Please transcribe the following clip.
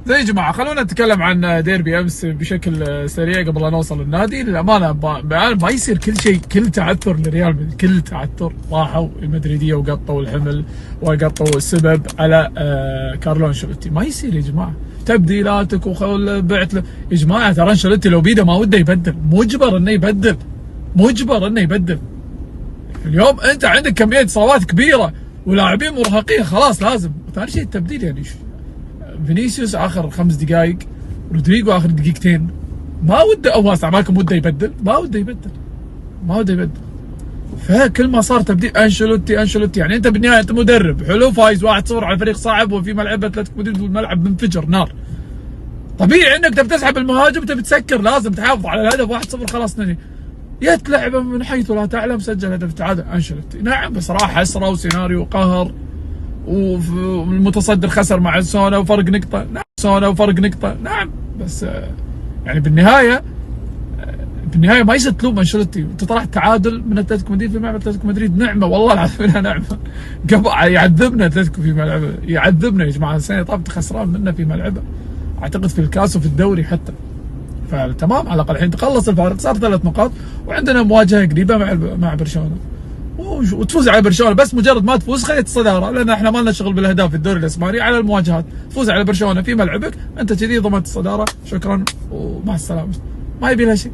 زين يا جماعه، خلونا نتكلم عن ديربي امس بشكل سريع قبل لا نوصل للنادي. للامانه ما يصير كل شيء، كل تعثر لريال مدريد، كل تعثر. راحوا المدريديه وقطوا الحمل وقطوا السبب على كارلو انشيلوتي. ما يصير يا جماعه تبديلاتك بعت يا جماعه. ترى انشيلوتي لو بيده ما وده يبدل، مجبر انه يبدل، مجبر انه يبدل. اليوم انت عندك كميه اصابات كبيره ولاعبين مرهقين، خلاص لازم. ثاني شيء التبديل، يعني فينيسيوس اخر 5 دقائق، رودريجو اخر دقيقتين. ما وده، او استعمالكم وده يبدل، ما وده يبدل، ما وده يبدل. فكل ما صار تبديل انشيلوتي. يعني انت بالنهايه انت مدرب حلو، فايز 1-0 على فريق صعب وفي ملعب اتلتيكو مدريد والملعب منفجر نار. طبيعي انك تبي تسحب المهاجم، تبي تسكر، لازم تحافظ على الهدف 1-0 خلاص ننهي. جت لعبه من حيث لا تعلم، سجل هدف التعادل انشيلوتي. نعم بس راح حسره وسيناريو قهر، والمتصدر خسر مع سونا وفرق نقطه. نعم سونا وفرق نقطه، نعم بس يعني بالنهايه ما يصير تلوم انشيلوتي. انت طلعت تعادل من اتلتيكو مدريد في ملعب اتلتيكو مدريد، نعمه والله العظيم انها نعمه. قبل يعذبنا اتلتيكو في ملعبه، يعذبنا يا جماعه. السنه طافت خسران منه في ملعبه، اعتقد في الكاس وفي الدوري حتى. فتمام، على الاقل الحين تخلص الفارق، صار 3 نقاط وعندنا مواجهه قريبه مع برشلونه، وتفوز على برشلونه. بس مجرد ما تفوز خليت الصداره، لان احنا ما لنا شغل بالاهداف في الدوري الاسباني، على المواجهات. تفوز على برشلونه في ملعبك، انت كذي ضمنت الصداره، شكرا ومع السلامه. ما يبي لها شيء.